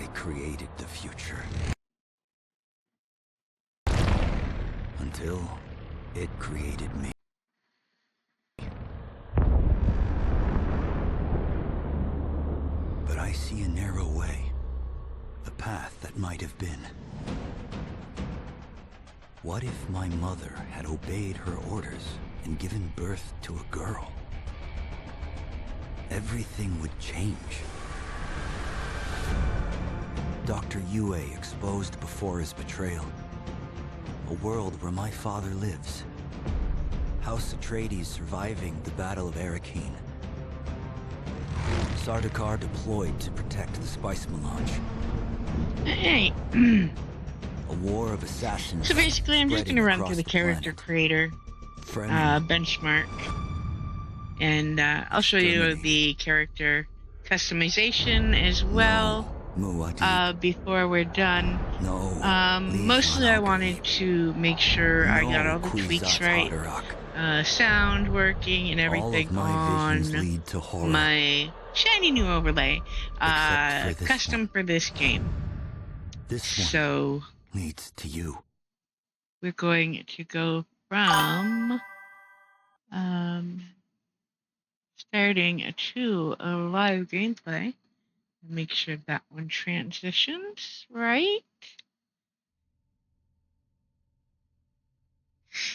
I created the future. Until it created me. But I see a narrow way. The path that might have been. What if my mother had obeyed her orders and given birth to a girl? Everything would change. Dr. Yue exposed before his betrayal. A world where my father lives. House Atreides surviving the Battle of Arrakeen. Sardaukar deployed to protect the spice melange. Hey. A war of assassins. So basically, I'm just going to run through the character creator benchmark. And I'll show you the character customization as well. Before we're done. Mostly I wanted to make sure I got all the tweaks right. Sound working and everything on my shiny new overlay. Custom for this game. So leads to you. We're going to go from starting to a live gameplay. Make sure that one transitions right.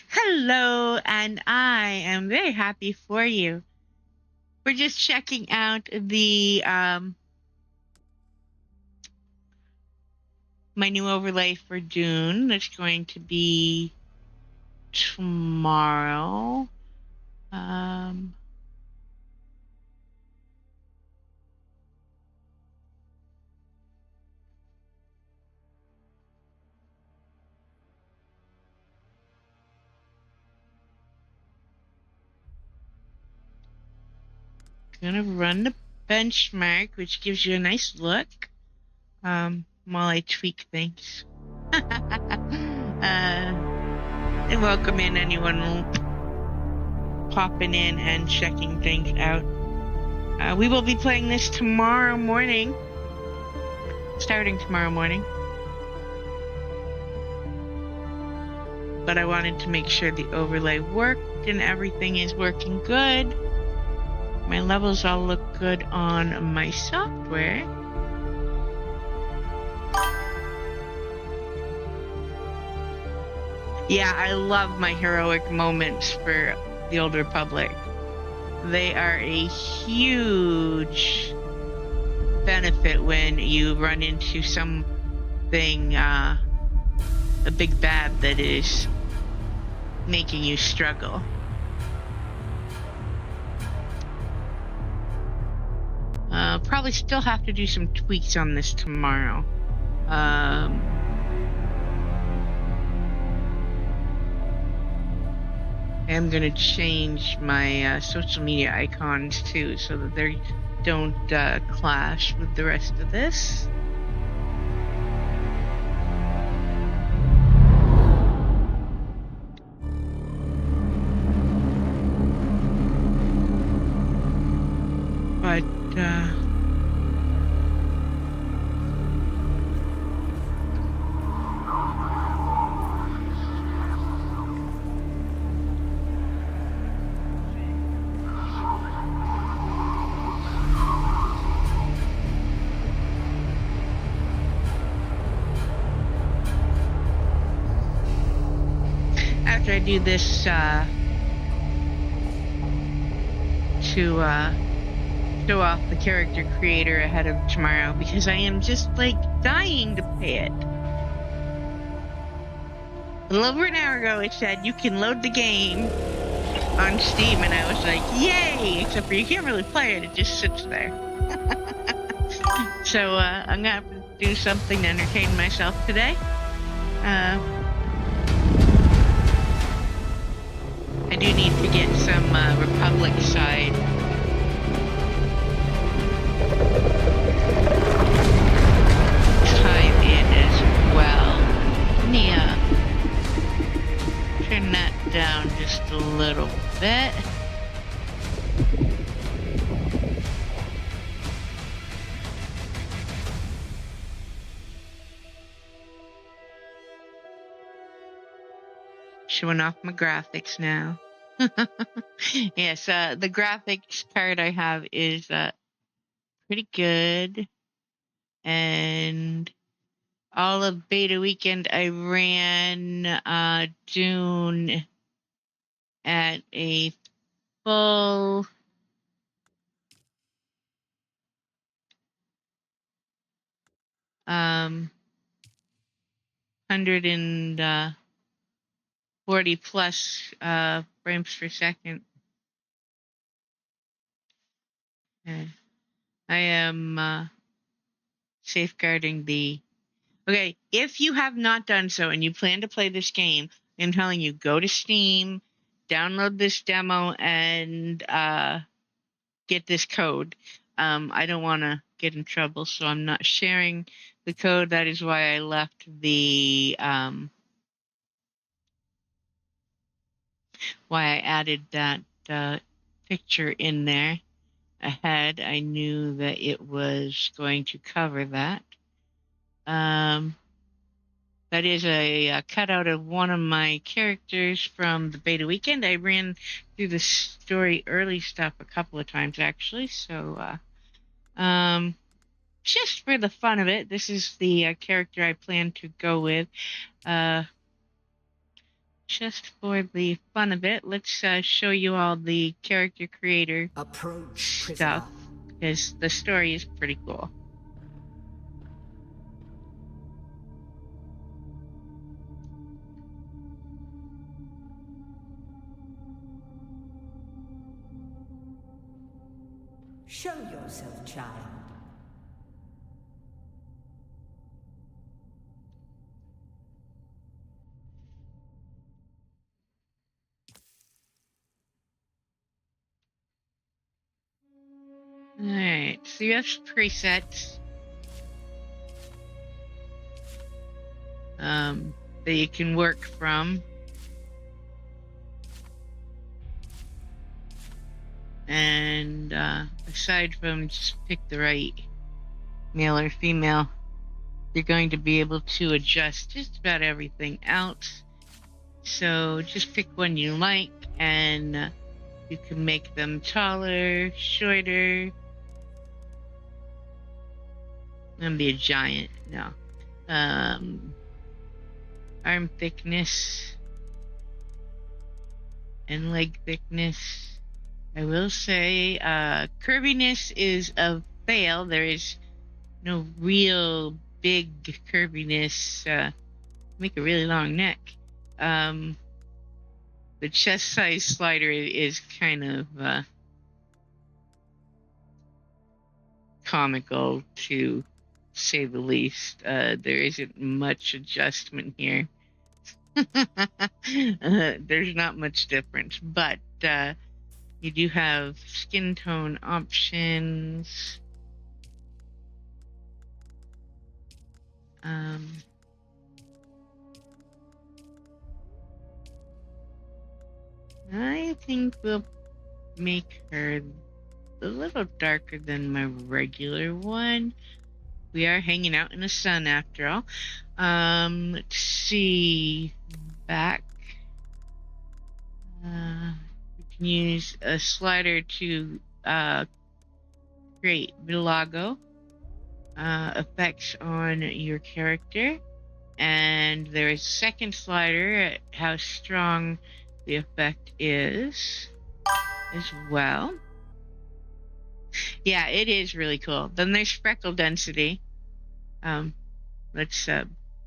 Hello, and I am very happy for you. We're just checking out the my new overlay for Dune. That's going to be tomorrow. Gonna run the benchmark, which gives you a nice look while I tweak things. And welcome in anyone popping in and checking things out. We will be playing this tomorrow morning, starting tomorrow morning. But I wanted to make sure the overlay worked and everything is working good. My levels all look good on my software. Yeah, I love my heroic moments for the Old Republic. They are a huge benefit when you run into something, a big bad that is making you struggle. Probably still have to do some tweaks on this tomorrow. I'm gonna change my social media icons too, so that they don't clash with the rest of this. But after I do this to show off the character creator ahead of tomorrow, because I am just like dying to pay it. A little over an hour ago it said you can load the game on Steam, and I was like, yay! Except for you can't really play it, it just sits there. So I'm gonna have to do something to entertain myself today. I do need to get some Republic side time in as well. Nia, turn that down just a little bit. Showing off my graphics now. Yes, the graphics card I have is pretty good. And all of beta weekend, I ran Dune at a full 140 plus frames per second. I am safeguarding the... Okay, if you have not done so and you plan to play this game, I'm telling you, go to Steam, download this demo, and get this code. I don't want to get in trouble, so I'm not sharing the code. That is why I left the... why I added that picture in there ahead. I knew that it was going to cover that. That is a cutout of one of my characters from the beta weekend. I ran through the story early stuff a couple of times, actually. So, just for the fun of it, this is the character I plan to go with. Just for the fun of it, let's show you all the character creator stuff, because the story is pretty cool. Show yourself, child. Alright, so you have presets that you can work from. And aside from just pick the right male or female, you're going to be able to adjust just about everything else. So just pick one you like, and you can make them taller, shorter. I'm gonna be a giant. No. Arm thickness and leg thickness. I will say curviness is a fail. There is no real big curviness. Make a really long neck. The chest size slider is kind of comical, to say the least. There isn't much adjustment here. There's not much difference, but you do have skin tone options. I think we'll make her a little darker than my regular one. We are hanging out in the sun after all. Let's see. Back. You can use a slider to create vitiligo effects on your character. And there is a second slider at how strong the effect is as well. Yeah, it is really cool. Then there's freckle density. Let's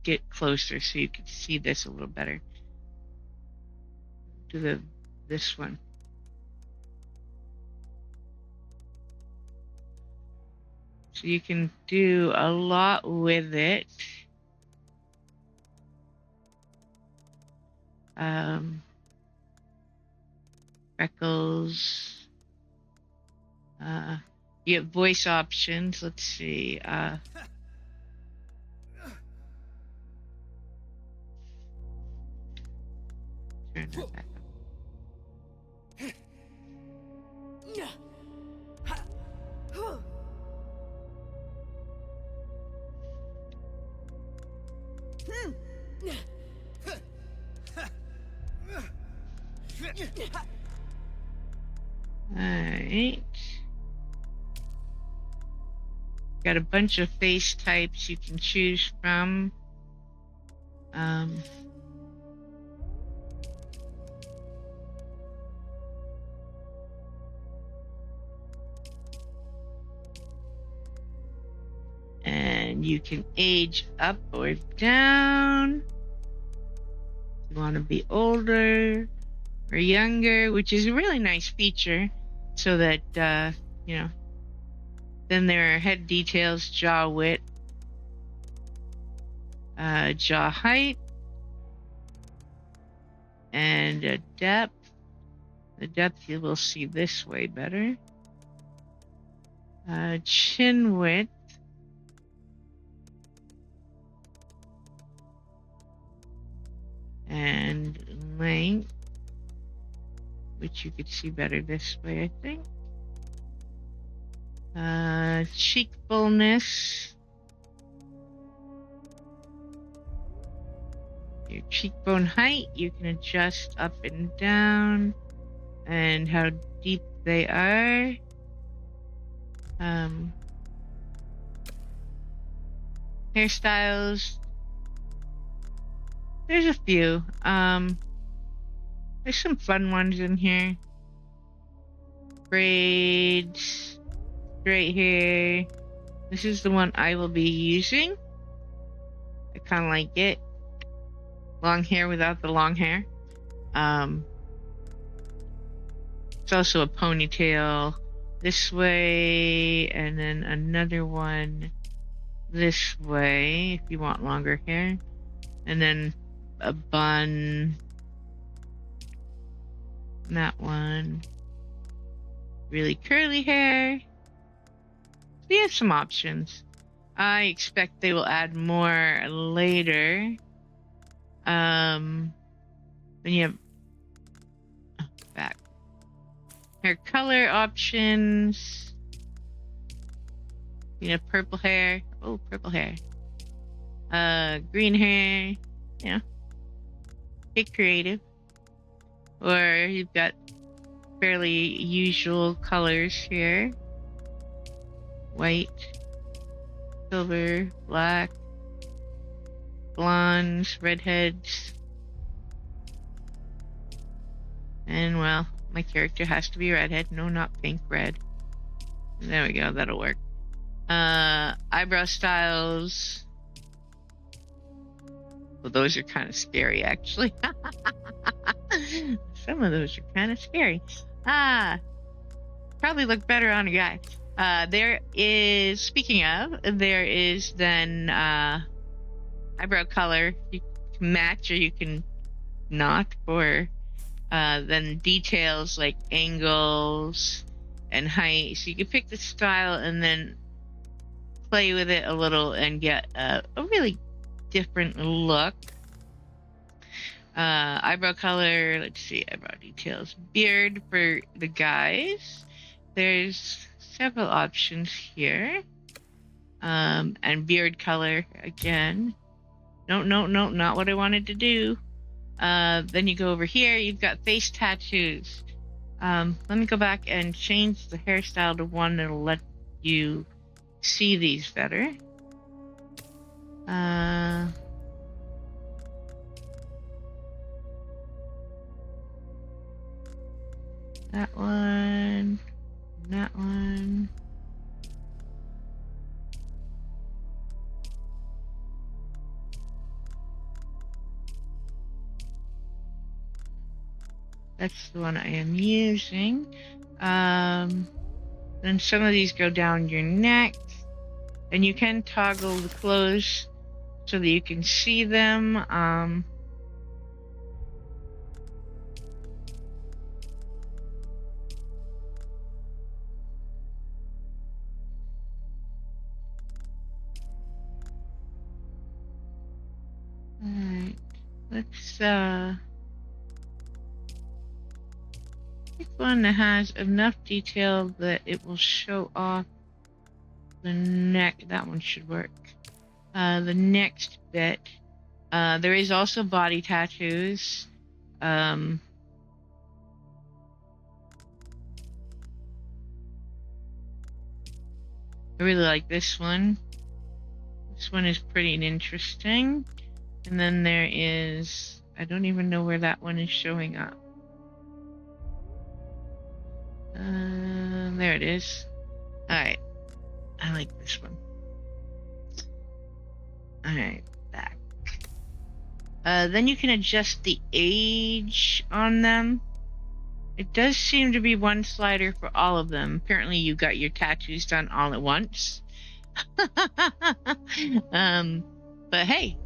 get closer so you can see this a little better. Do this one. So you can do a lot with it. Freckles. You have voice options. Let's see. Turn that back up. Alright. Got a bunch of face types you can choose from. And you can age up or down. You want to be older or younger, which is a really nice feature, so that you know. Then there are head details, jaw width, jaw height, and depth. The depth you will see this way better. Chin width. And length, which you could see better this way, I think. Cheek fullness. Your cheekbone height, you can adjust up and down, and how deep they are. Hairstyles. There's a few. There's some fun ones in here. Braids, straight hair. This is the one I will be using. I kind of like it. Long hair without the long hair. It's also a ponytail this way, and then another one this way if you want longer hair, and then a bun. That one. Really curly hair. So you have some options. I expect they will add more later. Then you have back. Hair color options. You have purple hair. Oh, purple hair. Green hair. You know. Get creative. Or you've got fairly usual colors here. White, silver, black, blondes, redheads. And well, my character has to be redhead. No, not pink, red. There we go, that'll work. Eyebrow styles. Well, those are kind of scary, actually. Some of those are kind of scary. Probably look better on a guy. There is, speaking of, there is then eyebrow color. You can match or you can not. Or then details like angles and height. So you can pick the style and then play with it a little and get a really different look. Eyebrow color, let's see, eyebrow details. Beard for the guys. There's several options here. And beard color again. No, not what I wanted to do. Then you go over here, you've got face tattoos. Let me go back and change the hairstyle to one that'll let you see these better. That one, that one. That's the one I am using. Then some of these go down your neck, and you can toggle the clothes so that you can see them. Alright, let's pick one that has enough detail that it will show off the neck. That one should work. The next bit, there is also body tattoos. I really like this one. This one is pretty interesting. And then there is, I don't even know where that one is showing up. There it is. Alright. I like this one. Alright, back. Then you can adjust the age on them. It does seem to be one slider for all of them. Apparently you got your tattoos done all at once. But hey,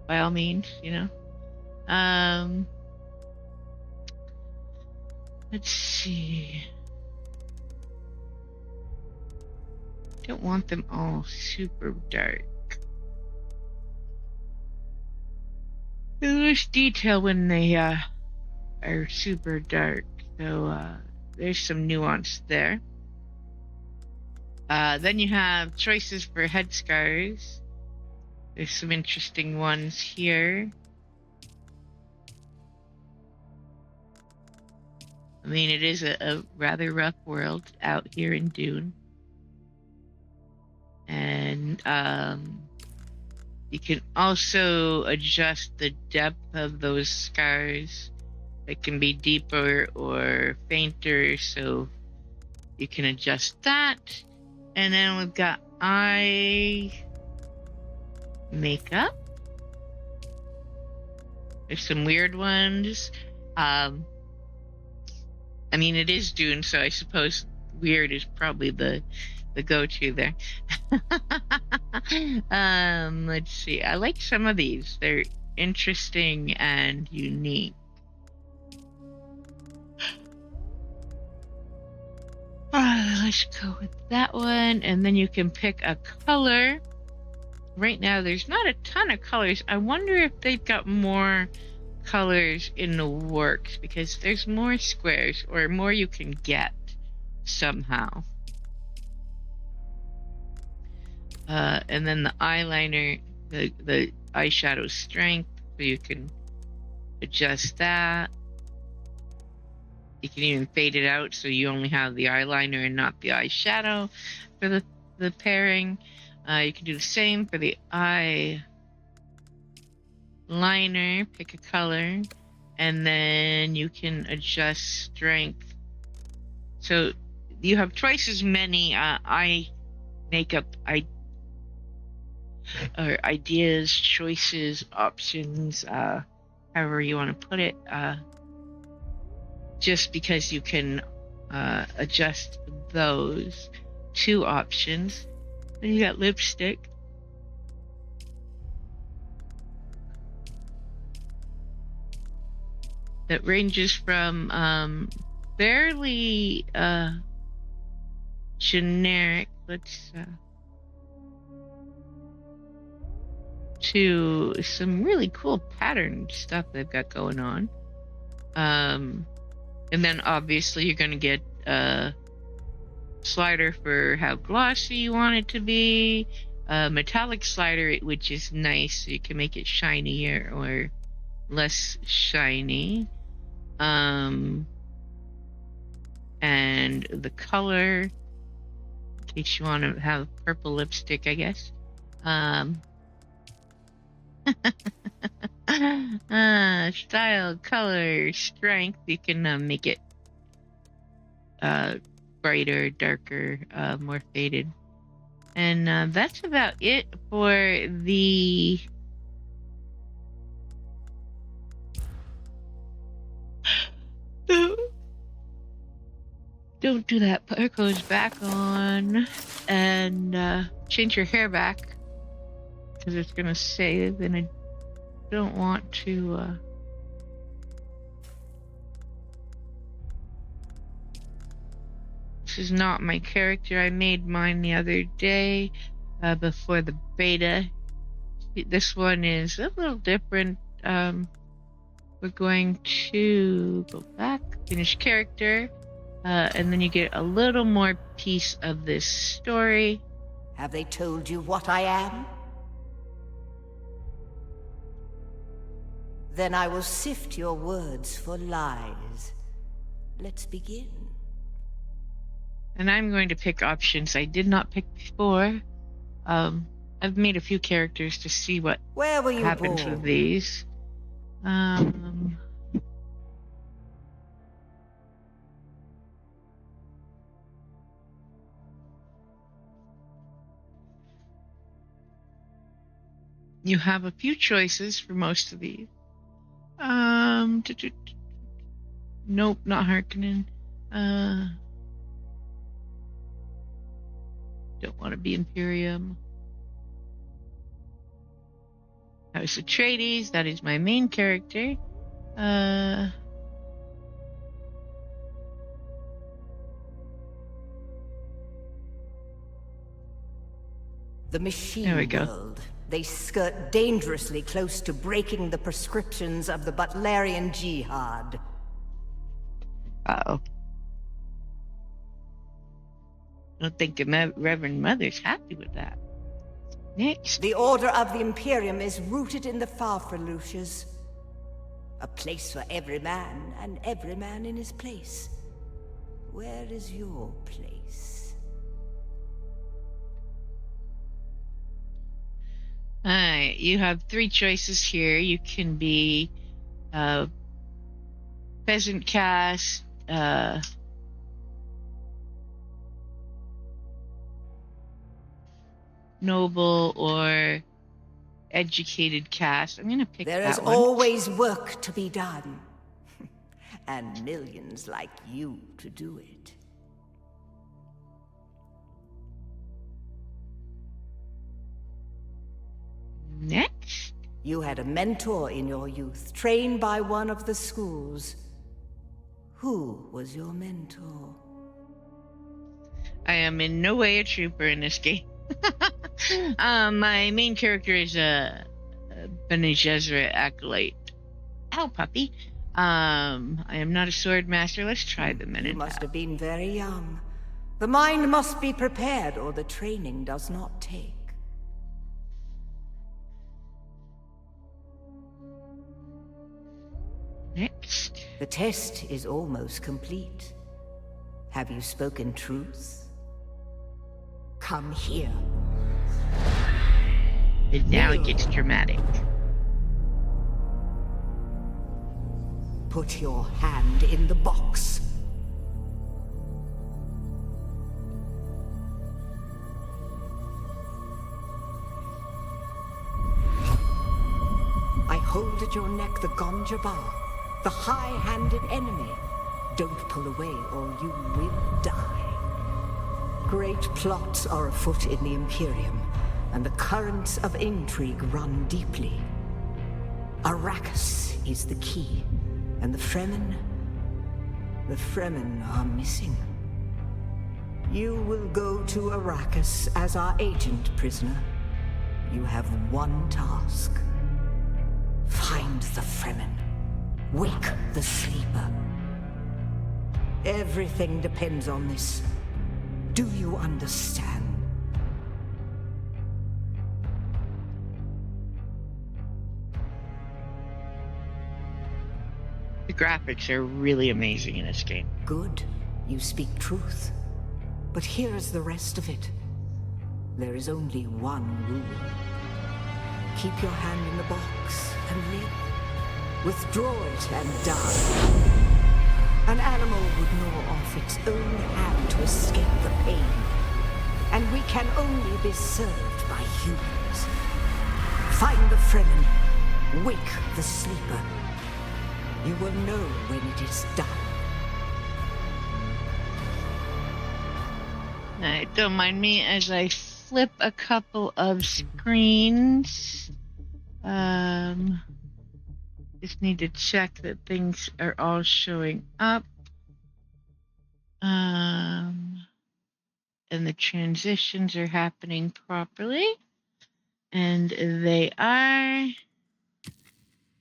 by all means, you know. Let's see. Don't want them all super dark. There's detail when they are super dark, so there's some nuance there. Then you have choices for head scars. There's some interesting ones here. I mean, it is a rather rough world out here in Dune. And you can also adjust the depth of those scars. It can be deeper or fainter, so you can adjust that. And then we've got eye makeup. There's some weird ones. I mean, it is Dune, so I suppose weird is probably the go-to there. Let's see. I like some of these. They're interesting and unique. Let's go with that one, and then you can pick a color. Right now, there's not a ton of colors. I wonder if they've got more colors in the works, because there's more squares or more you can get somehow. And then the eyeliner, the eyeshadow strength, so you can adjust that. You can even fade it out so you only have the eyeliner and not the eyeshadow for the pairing. You can do the same for the eye liner, pick a color, and then you can adjust strength. So you have twice as many eye makeup or ideas, choices, options, however you want to put it, just because you can adjust those two options. Then you got lipstick. That ranges from fairly generic, to some really cool pattern stuff they've got going on. And then obviously you're going to get a slider for how glossy you want it to be, a metallic slider, which is nice, so you can make it shinier or less shiny. And the color, in case you want to have purple lipstick, I guess. Style, color, strength, you can make it brighter, darker, more faded. And that's about it for the don't do that. Put her clothes back on and change your hair back, because it's gonna save, and I don't want to this is not my character. I made mine the other day before the beta. This one is a little different. We're going to go back, finish character, and then you get a little more piece of this story. Have they told you what I am? Then I will sift your words for lies. Let's begin. And I'm going to pick options I did not pick before. I've made a few characters to see what happens with these. You have a few choices for most of these. Nope, not Harkonnen. Don't want to be Imperium. House Atreides, that is my main character. The machine world. They skirt dangerously close to breaking the prescriptions of the Butlerian Jihad. Uh-oh. I don't think the Reverend Mother's happy with that. Next. The Order of the Imperium is rooted in the Farfaluches. A place for every man, and every man in his place. Where is your place? Alright, you have 3 choices here. You can be peasant caste, noble, or educated caste. I'm gonna pick that one. There is always work to be done. And millions like you to do it. Next. You had a mentor in your youth, trained by one of the schools. Who was your mentor? I am in no way a trooper in this game. My main character is a Bene Gesserit acolyte. Ow, puppy. I am not a sword master. Let's try the minute. You must have been very young. The mind must be prepared, or the training does not take. Next. The test is almost complete. Have you spoken truth? Come here. And now it gets dramatic. Put your hand in the box. I hold at your neck the Gonja Bar, the high-handed enemy. Don't pull away or you will die. Great plots are afoot in the Imperium, and the currents of intrigue run deeply. Arrakis is the key, and the Fremen are missing. You will go to Arrakis as our agent, prisoner. You have one task. Find the Fremen. Wake the sleeper. Everything depends on this. Do you understand? The graphics are really amazing in this game. Good. You speak truth. But here's the rest of it. There is only one rule. Keep your hand in the box and live. Withdraw it and die. An animal would gnaw off its own hand to escape the pain. And we can only be served by humans. Find the Fremen. Wake the sleeper. You will know when it is done. Alright, don't mind me as I flip a couple of screens. Just need to check that things are all showing up. And the transitions are happening properly. And they are.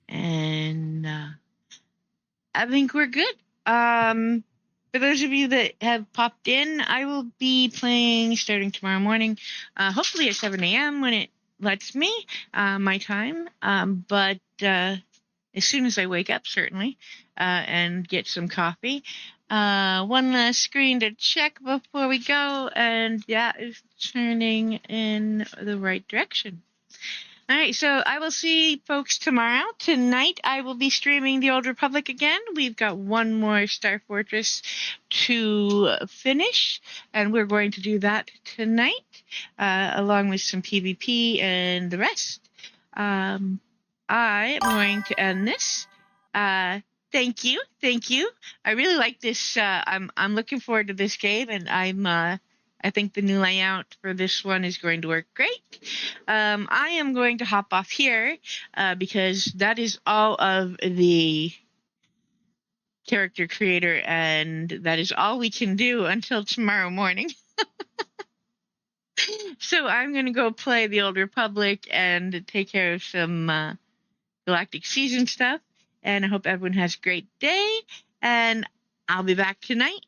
And I think we're good. For those of you that have popped in, I will be playing starting tomorrow morning, hopefully at 7 a.m. when it lets me, my time. But as soon as I wake up, certainly, and get some coffee. One last screen to check before we go, and that is turning in the right direction. All right, so I will see folks tomorrow. Tonight, I will be streaming The Old Republic again. We've got one more Star Fortress to finish, and we're going to do that tonight, along with some PvP and the rest. I am going to end this. Thank you. I really like this. I'm looking forward to this game, and I think the new layout for this one is going to work great. I am going to hop off here because that is all of the character creator, and that is all we can do until tomorrow morning. So I'm going to go play The Old Republic and take care of some Galactic Season stuff. And I hope everyone has a great day. And I'll be back tonight